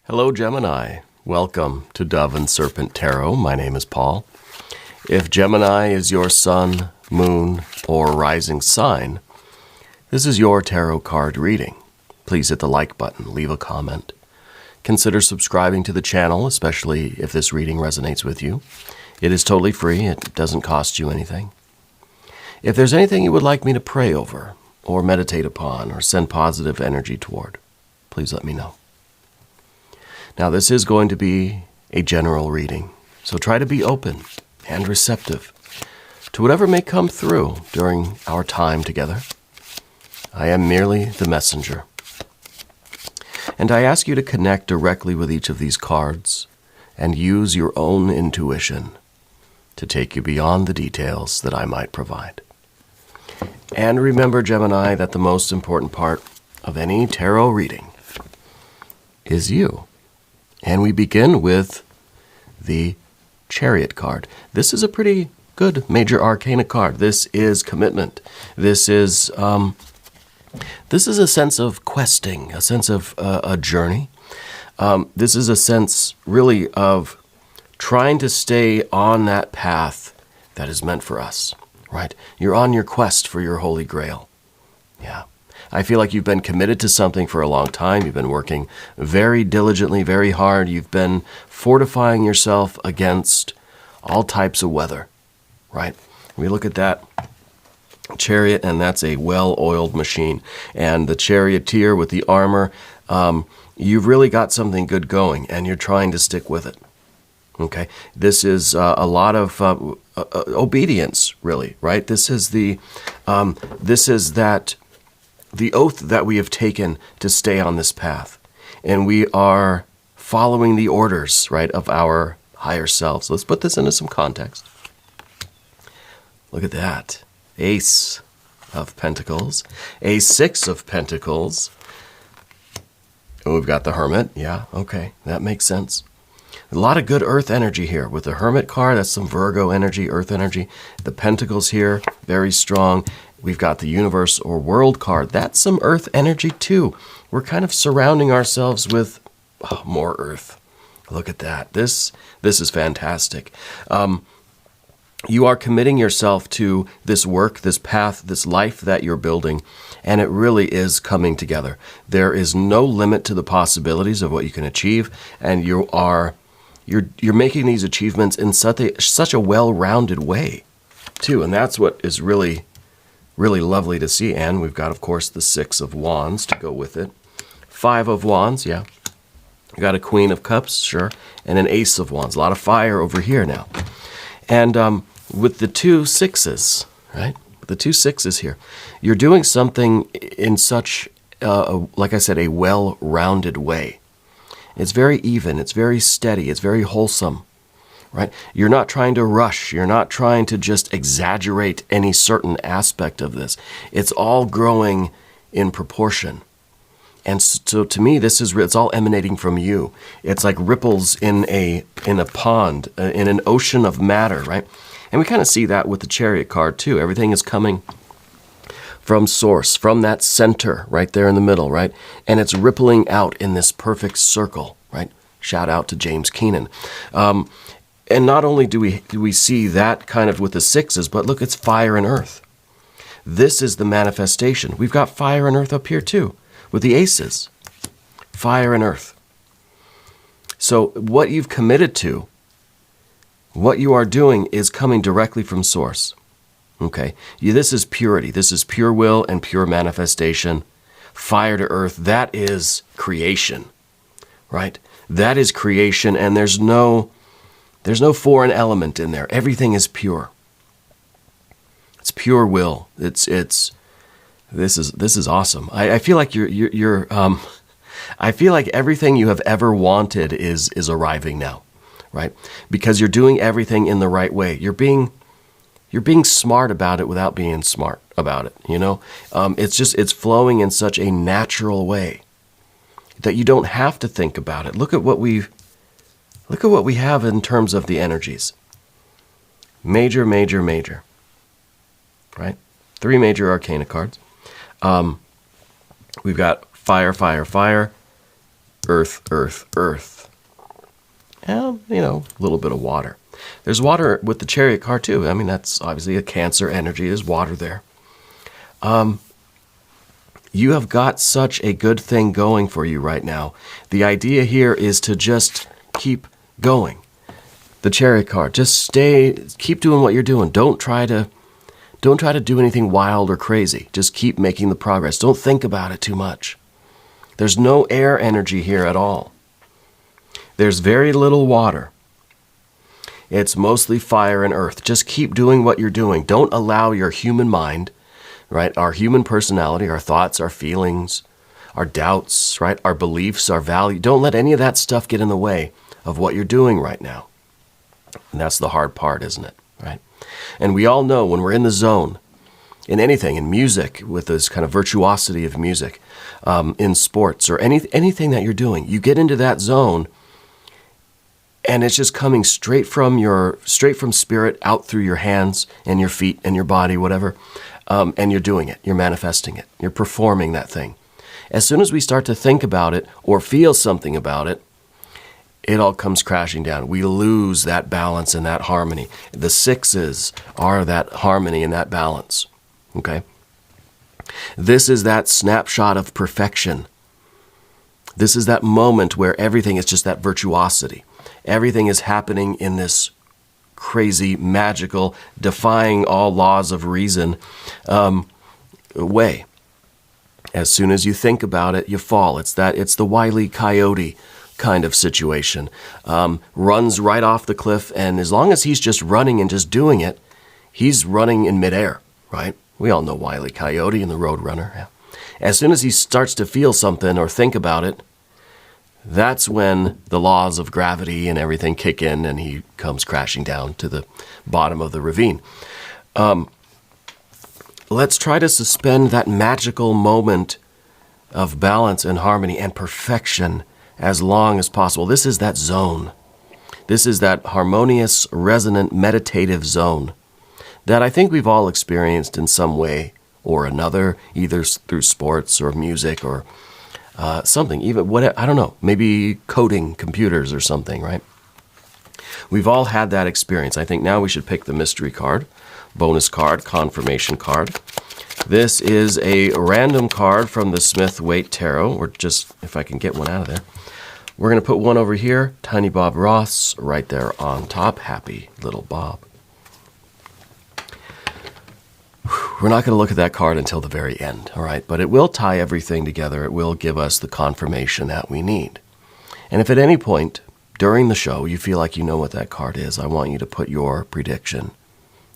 Hello, Gemini. Welcome to Dove and Serpent Tarot. My name is Paul. If Gemini is your sun, moon, or rising sign, this is your tarot card reading. Please hit the like button, leave a comment. Consider subscribing to the channel, especially if this reading resonates with you. It is totally free. It doesn't cost you anything. If there's anything you would like me to pray over, or meditate upon, or send positive energy toward, please let me know. Now, this is going to be a general reading, so try to be open and receptive to whatever may come through during our time together. I am merely the messenger. And I ask you to connect directly with each of these cards and use your own intuition to take you beyond the details that I might provide. And remember, Gemini, that the most important part of any tarot reading is you. And we begin with the Chariot card. This is a pretty good major arcana card. This is commitment. This is a sense of questing, a sense of a journey. This is a sense really of trying to stay on that path that is meant for us, right? You're on your quest for your Holy Grail. Yeah. I feel like you've been committed to something for a long time. You've been working very diligently, very hard. You've been fortifying yourself against all types of weather, right? We look at that chariot, and that's a well-oiled machine. And the charioteer with the armor, you've really got something good going, and you're trying to stick with it. Okay? This is a lot of obedience, really, right? This is the oath that we have taken to stay on this path. And we are following the orders, right, of our higher selves. Let's put this into some context. Look at that. Ace of Pentacles. A Six of Pentacles. Oh, we've got the Hermit. Yeah, okay. That makes sense. A lot of good earth energy here. With the Hermit card, that's some Virgo energy, earth energy. The Pentacles here, very strong. We've got the Universe or World card. That's some earth energy too. We're kind of surrounding ourselves with more earth. Look at that. This is fantastic. You are committing yourself to this work, this path, this life that you're building, and it really is coming together. There is no limit to the possibilities of what you can achieve, and you're making these achievements in such a well-rounded way too, and that's what is really lovely to see. And we've got, of course, the Six of Wands to go with it. Five of Wands, yeah. We got a Queen of Cups, sure, and an Ace of Wands. A lot of fire over here now. And with the two sixes, right? With the two sixes here, you're doing something in such, like I said, a well-rounded way. It's very even. It's very steady. It's very wholesome. Right? You're not trying to rush. You're not trying to just exaggerate any certain aspect of this. It's all growing in proportion. And so to me, it's all emanating from you. It's like ripples in a pond, in an ocean of matter, right? And we kind of see that with the Chariot card too. Everything is coming from source, from that center right there in the middle, right? And it's rippling out in this perfect circle, right? Shout out to James Keenan. And not only do we see that kind of with the sixes, but look, it's fire and earth. This is the manifestation. We've got fire and earth up here too, with the aces. Fire and earth. So what you've committed to, what you are doing is coming directly from source. Okay? This is purity. This is pure will and pure manifestation. Fire to earth, that is creation. Right? That is creation, and there's no foreign element in there. Everything is pure. It's pure will. This is awesome. I feel like I feel like everything you have ever wanted is arriving now, right? Because you're doing everything in the right way. You're being smart about it without being smart about it. You know, it's flowing in such a natural way that you don't have to think about it. Look at what we have in terms of the energies. Major, major, major. Right? 3 major arcana cards. We've got fire, fire, fire. earth, earth, earth. And, a little bit of water. There's water with the chariot card too. I mean, that's obviously a Cancer energy. There's water there. You have got such a good thing going for you right now. The idea here is to just keep going. The chariot card, just keep doing what you're doing. Don't try to do anything wild or crazy. Just keep making the progress. Don't think about it too much. There's no air energy here at all. There's very little water. It's mostly fire and earth. Just keep doing what you're doing. Don't allow your human mind, right? Our human personality, our thoughts, our feelings, our doubts, right? Our beliefs, our value. Don't let any of that stuff get in the way of what you're doing right now. And that's the hard part, isn't it? Right? And we all know when we're in the zone, in anything, in music, with this kind of virtuosity of music, in sports, or anything that you're doing, you get into that zone, and it's just coming straight from spirit out through your hands and your feet and your body, whatever, and you're doing it, you're manifesting it, you're performing that thing. As soon as we start to think about it or feel something about it, it all comes crashing down. We lose that balance and that harmony. The sixes are that harmony and that balance. Okay? This is that snapshot of perfection. This is that moment where everything is just that virtuosity. Everything is happening in this crazy, magical, defying all laws of reason way. As soon as you think about it, you fall. It's the Wile E. Coyote kind of situation. Runs right off the cliff, and as long as he's just running and just doing it, he's running in midair, right? We all know Wile E. Coyote and the Roadrunner. Yeah. As soon as he starts to feel something or think about it, that's when the laws of gravity and everything kick in, and he comes crashing down to the bottom of the ravine. Let's try to suspend that magical moment of balance and harmony and perfection as long as possible. This is that zone. This is that harmonious, resonant, meditative zone that I think we've all experienced in some way or another, either through sports or music or something, even what, I don't know, maybe coding computers or something, right? We've all had that experience. I think now we should pick the mystery card, bonus card, confirmation card. This is a random card from the Smith-Waite Tarot, or just, if I can get one out of there. We're going to put one over here, Tiny Bob Ross, right there on top. Happy little Bob. We're not going to look at that card until the very end, all right? But it will tie everything together. It will give us the confirmation that we need. And if at any point during the show you feel like you know what that card is, I want you to put your prediction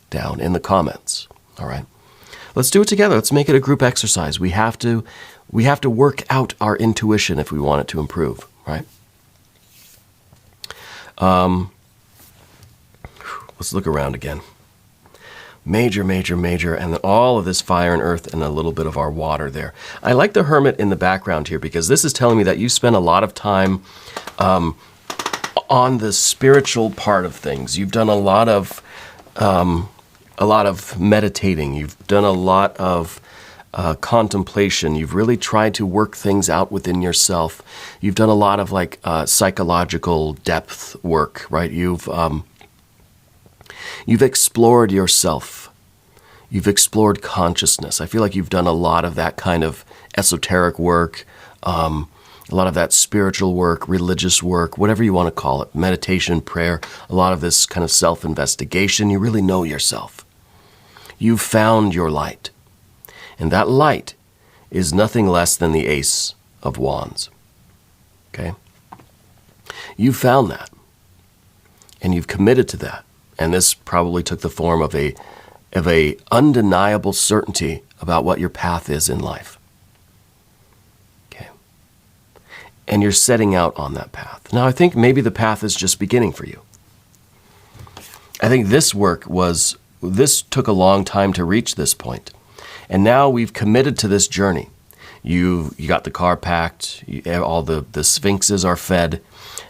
down in the comments, all right? Let's do it together. Let's make it a group exercise. We have to work out our intuition if we want it to improve, right? Let's look around again. Major, major, major, and all of this fire and earth and a little bit of our water there. I like the Hermit in the background here because this is telling me that you spend a lot of time on the spiritual part of things. You've done a lot of meditating. You've done a lot of contemplation. You've really tried to work things out within yourself. You've done a lot of psychological depth work, right? You've explored yourself. You've explored consciousness. I feel like you've done a lot of that kind of esoteric work, a lot of that spiritual work, religious work, whatever you want to call it, meditation, prayer, a lot of this kind of self-investigation. You really know yourself. You've found your light. And that light is nothing less than the Ace of Wands. Okay? You've found that. And you've committed to that. And this probably took the form of a undeniable certainty about what your path is in life. Okay. And you're setting out on that path. Now, I think maybe the path is just beginning for you. I think this took a long time to reach this point. And now we've committed to this journey. You got the car packed, all the sphinxes are fed,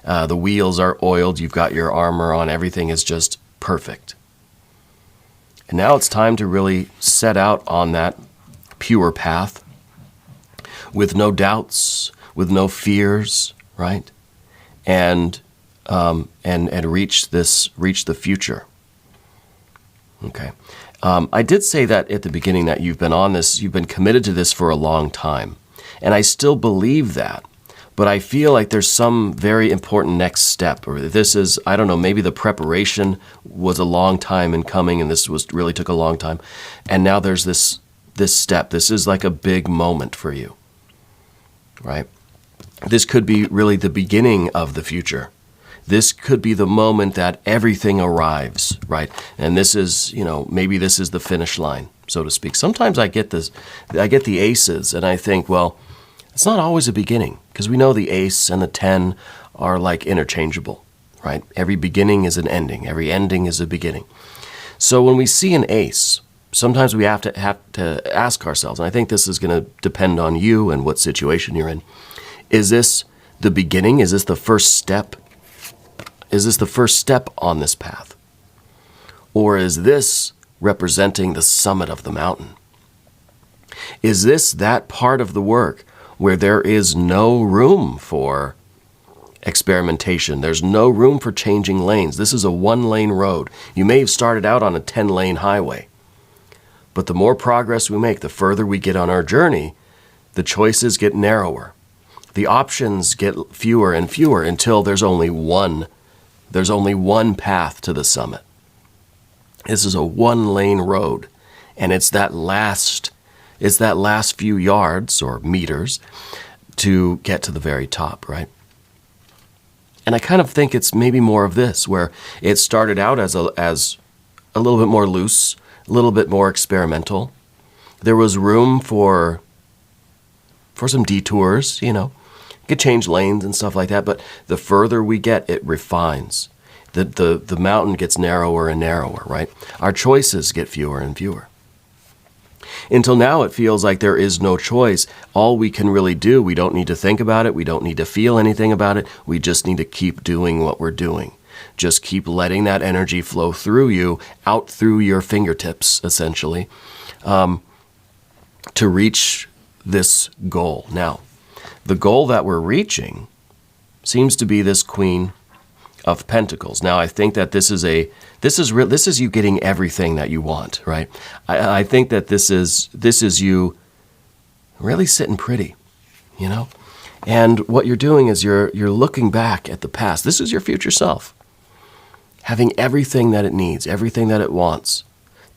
the wheels are oiled, you've got your armor on, everything is just perfect. And now it's time to really set out on that pure path with no doubts, with no fears, right? And reach the future. Okay. I did say that at the beginning that you've been committed to this for a long time. And I still believe that. But I feel like there's some very important next step. Or this is, I don't know, maybe the preparation was a long time in coming and this really took a long time. And now there's this step. This is like a big moment for you, right? This could be really the beginning of the future. This could be the moment that everything arrives, right? And this is, maybe this is the finish line, so to speak. Sometimes I get the aces and I think, well, it's not always a beginning, because we know the ace and the 10 are like interchangeable, right? Every beginning is an ending. Every ending is a beginning. So when we see an ace, sometimes we have to ask ourselves, and I think this is going to depend on you and what situation you're in. Is this the beginning? Is this the first step? Is this the first step on this path? Or is this representing the summit of the mountain? Is this that part of the work where there is no room for experimentation? There's no room for changing lanes. This is a 1-lane road. You may have started out on a 10-lane highway, but the more progress we make, the further we get on our journey, the choices get narrower. The options get fewer and fewer until there's only one path to the summit. This is a 1-lane road, and it's that last few yards or meters to get to the very top, right? And I kind of think it's maybe more of this, where it started out as a little bit more loose, a little bit more experimental. There was room for some detours, you could change lanes and stuff like that, but the further we get, it refines. The mountain gets narrower and narrower, right? Our choices get fewer and fewer. Until now, it feels like there is no choice. All we can really do, we don't need to think about it. We don't need to feel anything about it. We just need to keep doing what we're doing. Just keep letting that energy flow through you, out through your fingertips, essentially, to reach this goal. Now, the goal that we're reaching seems to be this Queen of Pentacles. Now, I think that this is you getting everything that you want, right? I think that this is you really sitting pretty, And what you're doing is you're looking back at the past. This is your future self, having everything that it needs, everything that it wants.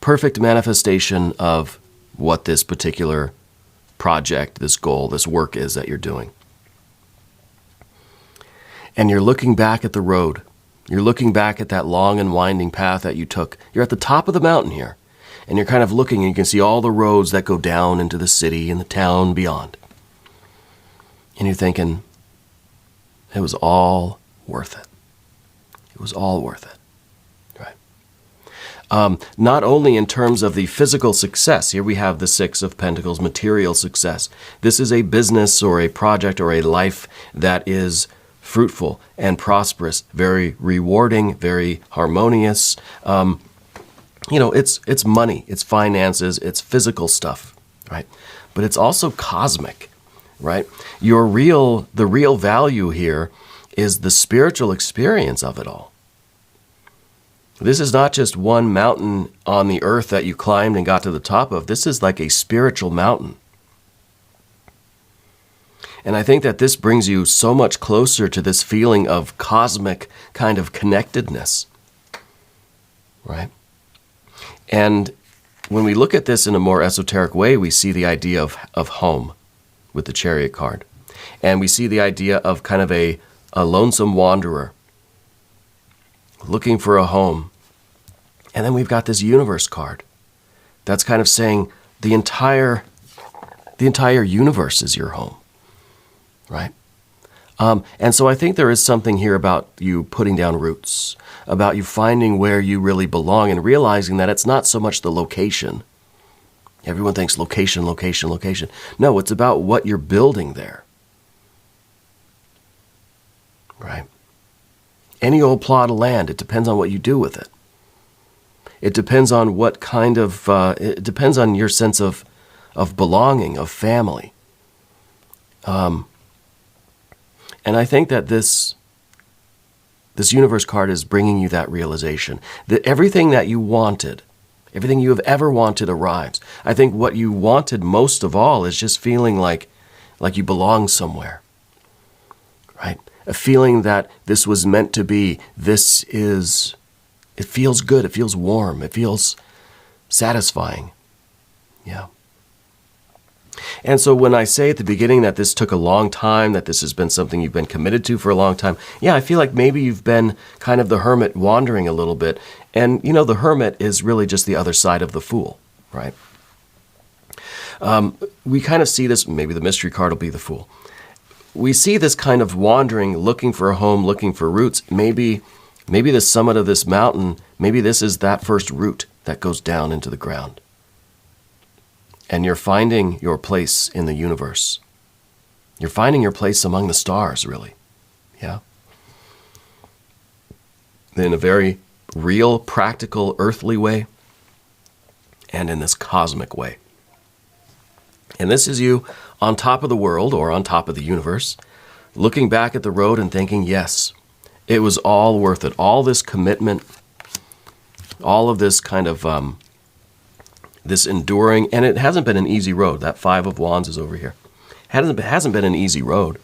Perfect manifestation of what this particular project, this goal, this work is that you're doing. And you're looking back at the road. You're looking back at that long and winding path that you took. You're at the top of the mountain here. And you're kind of looking and you can see all the roads that go down into the city and the town beyond. And you're thinking, it was all worth it. It was all worth it. Right? Not only in terms of the physical success. Here we have the 6 of Pentacles, material success. This is a business or a project or a life that is fruitful and prosperous, very rewarding, very harmonious. It's money, it's finances, it's physical stuff, right? But it's also cosmic, right? The real value here is the spiritual experience of it all. This is not just one mountain on the earth that you climbed and got to the top of. This is like a spiritual mountain. And I think that this brings you so much closer to this feeling of cosmic kind of connectedness, right? And when we look at this in a more esoteric way, we see the idea of home with the Chariot card. And we see the idea of kind of a lonesome wanderer looking for a home. And then we've got this Universe card that's kind of saying the entire universe is your home. Right? And so I think there is something here about you putting down roots, about you finding where you really belong and realizing that it's not so much the location. Everyone thinks location, location, location. No, it's about what you're building there. Right? Any old plot of land, it depends on what you do with it. It depends on what kind of, it depends on your sense of belonging, of family. And I think that this universe card is bringing you that realization that everything that you wanted, everything you have ever wanted arrives. I think what you wanted most of all is just feeling like you belong somewhere, right? A feeling that this was meant to be. It feels good. It feels warm. It feels satisfying. Yeah. And so when I say at the beginning that this took a long time, that this has been something you've been committed to for a long time, yeah, I feel like maybe you've been kind of the hermit wandering a little bit. And, the hermit is really just the other side of the fool, right? We kind of see this, maybe the mystery card will be the fool. We see this kind of wandering, looking for a home, looking for roots. Maybe the summit of this mountain, maybe this is that first root that goes down into the ground. And you're finding your place in the universe. You're finding your place among the stars, really. Yeah? In a very real, practical, earthly way, and in this cosmic way. And this is you on top of the world, or on top of the universe, looking back at the road and thinking, yes, it was all worth it. All this commitment, all of this kind of this enduring, and it hasn't been an easy road. That 5 of Wands is over here. It hasn't been an easy road.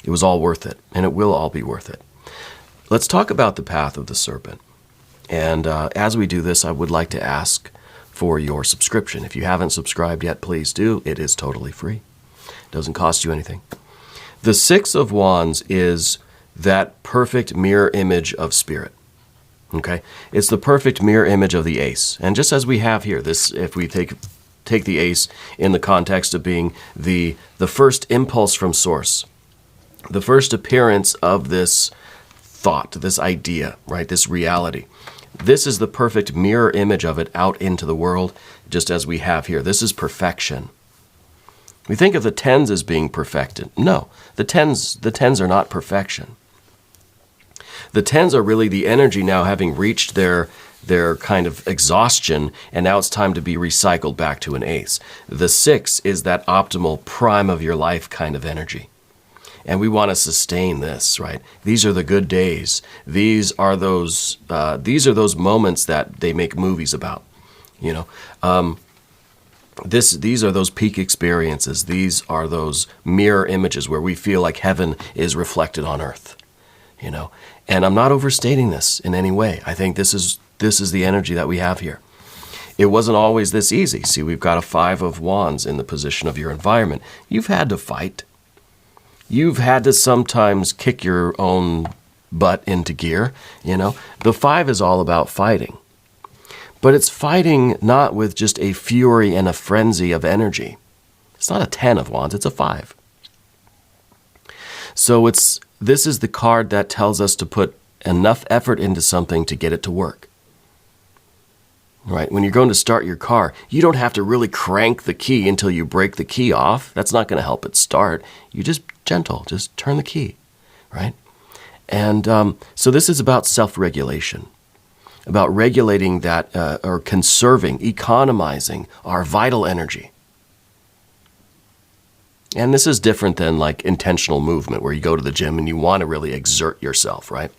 It was all worth it, and it will all be worth it. Let's talk about the path of the serpent. And as we do this, I would like to ask for your subscription. If you haven't subscribed yet, please do. It is totally free. It doesn't cost you anything. The 6 of Wands is that perfect mirror image of spirit. Okay? It's the perfect mirror image of the ace. And just as we have here, this, if we take the ace in the context of being the first impulse from source, the first appearance of this thought, this idea, right? This reality. This is the perfect mirror image of it out into the world, just as we have here. This is perfection. We think of the 10s as being perfected. No, the 10s are not perfection. The 10s are really the energy now having reached their kind of exhaustion, and now it's time to be recycled back to an ace. The 6 is that optimal prime of your life kind of energy. And we want to sustain this, right? These are the good days. These are those moments that they make movies about, These are those peak experiences. These are those mirror images where we feel like heaven is reflected on earth, And I'm not overstating this in any way. I think this is the energy that we have here. It wasn't always this easy. See, we've got a 5 of Wands in the position of your environment. You've had to fight. You've had to sometimes kick your own butt into gear, The 5 is all about fighting. But it's fighting not with just a fury and a frenzy of energy. It's not a 10 of Wands, it's a 5. So this is the card that tells us to put enough effort into something to get it to work. Right? When you're going to start your car, you don't have to really crank the key until you break the key off. That's not going to help it start. You just turn the key, right? And so this is about self-regulation, about regulating that or conserving, economizing our vital energy. And this is different than like intentional movement where you go to the gym and you want to really exert yourself, right?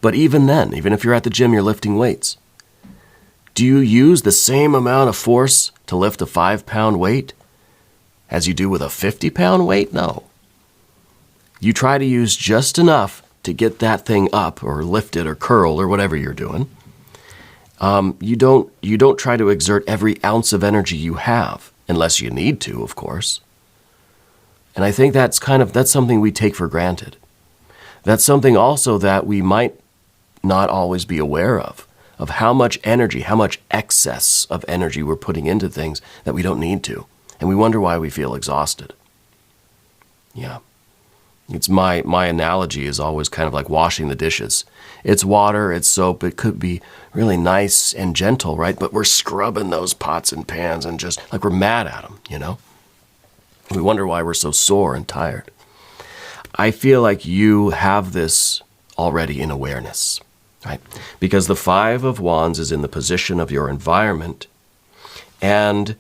But even then, even if you're at the gym, you're lifting weights. Do you use the same amount of force to lift a 5-pound weight as you do with a 50-pound weight? No. You try to use just enough to get that thing up or lift it or curl or whatever you're doing. You don't try to exert every ounce of energy you have, unless you need to, of course. And I think that's something we take for granted. That's something also that we might not always be aware of how much energy, how much excess of energy we're putting into things that we don't need to. And we wonder why we feel exhausted. Yeah. It's my analogy is always kind of like washing the dishes. It's water, it's soap, it could be really nice and gentle, right? But we're scrubbing those pots and pans and just like we're mad at them, We wonder why we're so sore and tired. I feel like you have this already in awareness, right? Because the 5 of Wands is in the position of your environment, and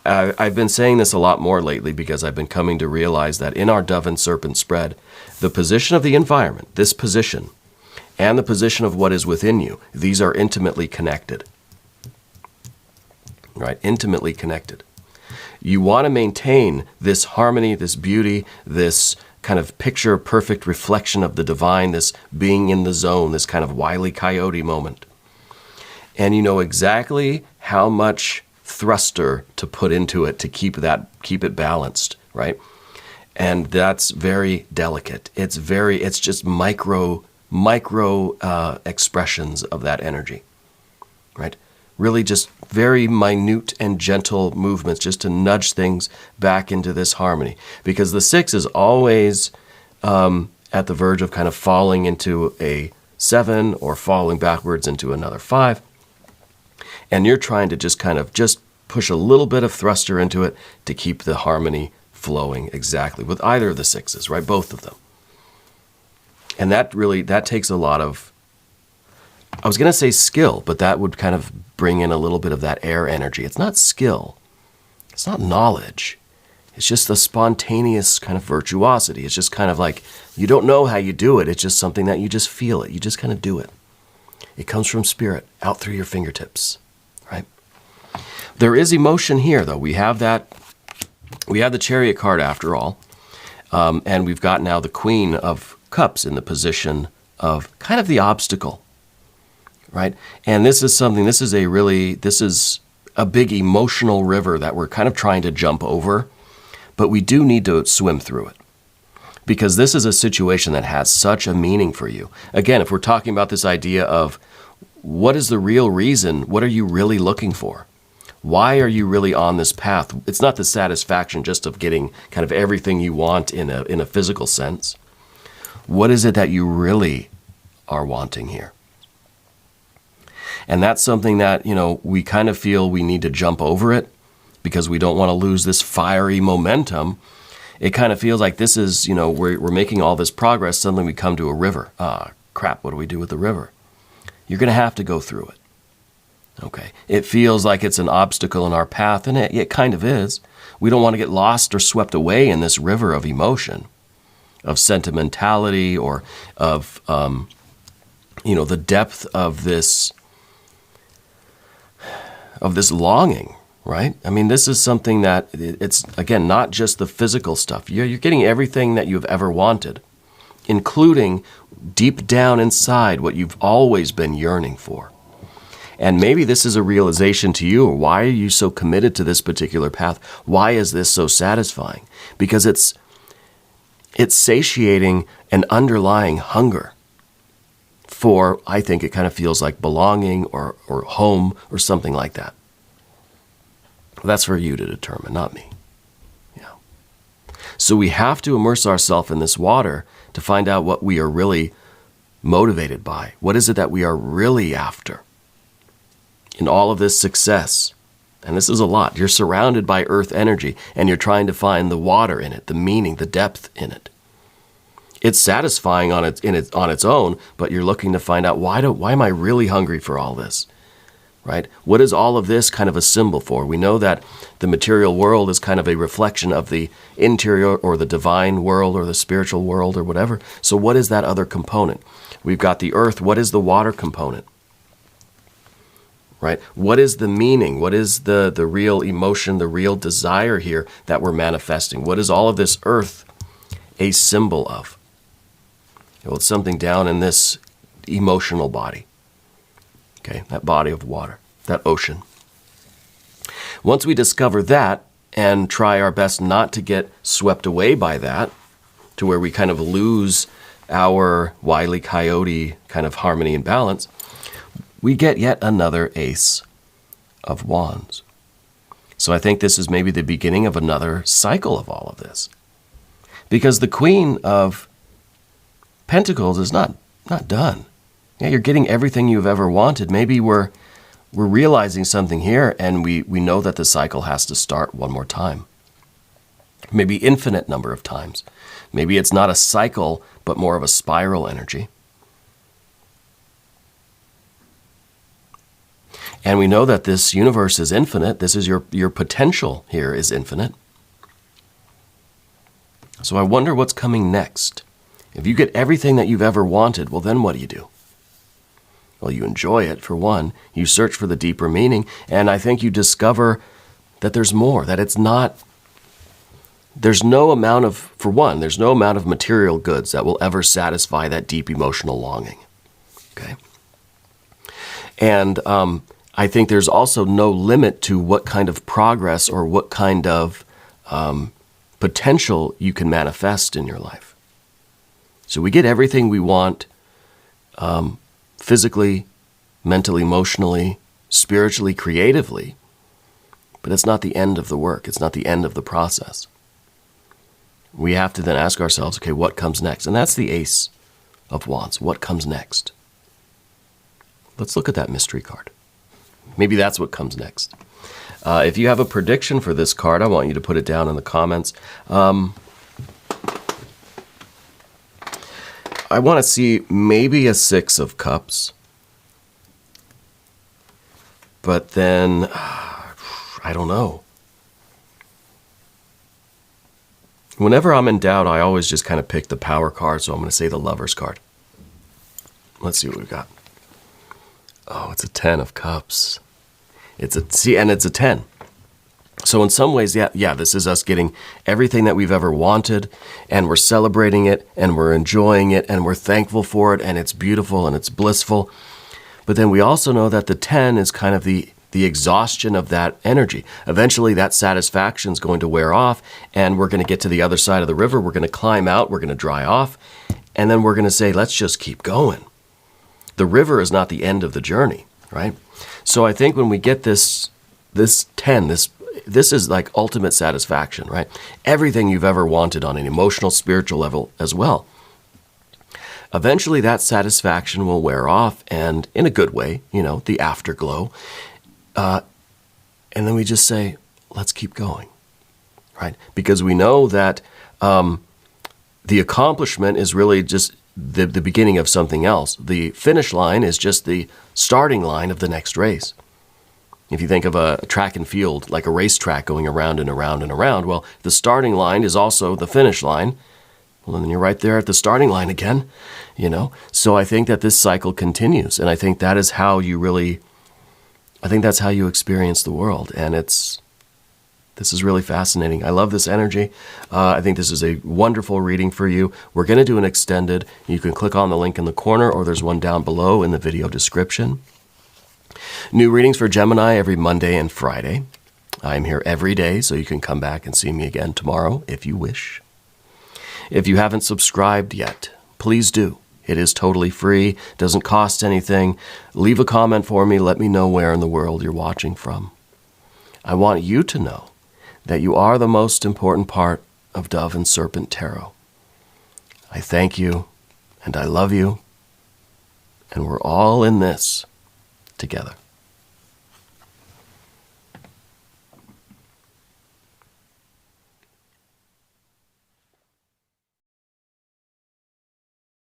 I've been saying this a lot more lately because I've been coming to realize that in our dove and serpent spread, the position of the environment, this position, and the position of what is within you, these are intimately connected. Right? Intimately connected. You want to maintain this harmony, this beauty, this kind of picture perfect reflection of the divine, this being in the zone, this kind of Wile E. Coyote moment. And you know exactly how much thruster to put into it to keep it balanced, right? And that's very delicate. It's just micro expressions of that energy, right? Really just very minute and gentle movements just to nudge things back into this harmony. Because the 6 is always at the verge of kind of falling into a 7 or falling backwards into another 5. And you're trying to just kind of just push a little bit of thruster into it to keep the harmony flowing exactly with either of the 6s, right? Both of them. And that takes a lot of, I was going to say skill, but that would kind of bring in a little bit of that air energy. It's not skill. It's not knowledge. It's just the spontaneous kind of virtuosity. It's just kind of like, you don't know how you do it. It's just something that you just feel it. You just kind of do it. It comes from spirit, out through your fingertips, right? There is emotion here, though. We have the Chariot card after all. And we've got now the Queen of Cups in the position of kind of the obstacle. Right? And this is a big emotional river that we're kind of trying to jump over, but we do need to swim through it. Because this is a situation that has such a meaning for you. Again, if we're talking about this idea of what is the real reason, what are you really looking for? Why are you really on this path? It's not the satisfaction just of getting kind of everything you want in a physical sense. What is it that you really are wanting here? And that's something that, we kind of feel we need to jump over it because we don't want to lose this fiery momentum. It kind of feels like this is, we're making all this progress. Suddenly we come to a river. Crap, what do we do with the river? You're going to have to go through it. Okay. It feels like it's an obstacle in our path, and it kind of is. We don't want to get lost or swept away in this river of emotion, of sentimentality, or of, the depth of this longing, right? I mean, this is something that it's, again, not just the physical stuff. You're getting everything that you've ever wanted, including deep down inside what you've always been yearning for. And maybe this is a realization to you, or why are you so committed to this particular path? Why is this so satisfying? Because it's satiating an underlying hunger for, I think it kind of feels like belonging or home or something like that. That's for you to determine, not me. Yeah. So we have to immerse ourselves in this water to find out what we are really motivated by. What is it that we are really after in all of this success? And this is a lot. You're surrounded by earth energy, and you're trying to find the water in it, the meaning, the depth in it. It's satisfying on its own, but you're looking to find out, why am I really hungry for all this? Right? What is all of this kind of a symbol for? We know that the material world is kind of a reflection of the interior or the divine world or the spiritual world or whatever. So what is that other component? We've got the earth. What is the water component? Right? What is the meaning? What is the real emotion, the real desire here that we're manifesting? What is all of this earth a symbol of? Well, it's something down in this emotional body. Okay, that body of water, that ocean. Once we discover that and try our best not to get swept away by that, to where we kind of lose our Wile E. Coyote kind of harmony and balance, we get yet another Ace of Wands. So I think this is maybe the beginning of another cycle of all of this. Because the Queen of Pentacles is not done. Yeah, you're getting everything you've ever wanted. Maybe we're realizing something here, and we know that the cycle has to start one more time. Maybe infinite number of times. Maybe it's not a cycle, but more of a spiral energy. And we know that this universe is infinite. This is your potential here is infinite. So I wonder what's coming next. If you get everything that you've ever wanted, well, then what do? Well, you enjoy it, for one. You search for the deeper meaning, and I think you discover that there's more, that it's not, there's no amount of, for one, there's no amount of material goods that will ever satisfy that deep emotional longing. Okay? And I think there's also no limit to what kind of progress or what kind of potential you can manifest in your life. So we get everything we want physically, mentally, emotionally, spiritually, creatively, but it's not the end of the work. It's not the end of the process. We have to then ask ourselves, okay, what comes next? And that's the Ace of Wands. What comes next? Let's look at that mystery card. Maybe that's what comes next. If you have a prediction for this card, I want you to put it down in the comments. I want to see maybe a Six of Cups. But then, I don't know. Whenever I'm in doubt, I always just kind of pick the power card, so I'm going to say the Lover's card. Let's see what we've got. Oh, it's a Ten of Cups. It's a 10. So in some ways, yeah, this is us getting everything that we've ever wanted, and we're celebrating it, and we're enjoying it, and we're thankful for it, and it's beautiful, and it's blissful. But then we also know that the 10 is kind of the exhaustion of that energy. Eventually, that satisfaction is going to wear off, and we're going to get to the other side of the river. We're going to climb out. We're going to dry off, and then we're going to say, let's just keep going. The river is not the end of the journey, right? So I think when we get this 10, this is like ultimate satisfaction, right? Everything you've ever wanted on an emotional, spiritual level as well. Eventually that satisfaction will wear off, and in a good way, the afterglow. And then we just say, let's keep going, right? Because we know that the accomplishment is really just the beginning of something else. The finish line is just the starting line of the next race. If you think of a track and field, like a racetrack going around and around and around, well, the starting line is also the finish line. Well, then you're right there at the starting line again, So I think that this cycle continues, and I think that is how that's how you experience the world, and this is really fascinating. I love this energy. I think this is a wonderful reading for you. We're going to do an extended. You can click on the link in the corner, or there's one down below in the video description. New readings for Gemini every Monday and Friday. I'm here every day, so you can come back and see me again tomorrow if you wish. If you haven't subscribed yet, please do. It is totally free, doesn't cost anything. Leave a comment for me. Let me know where in the world you're watching from. I want you to know that you are the most important part of Dove and Serpent Tarot. I thank you, and I love you, and we're all in this together.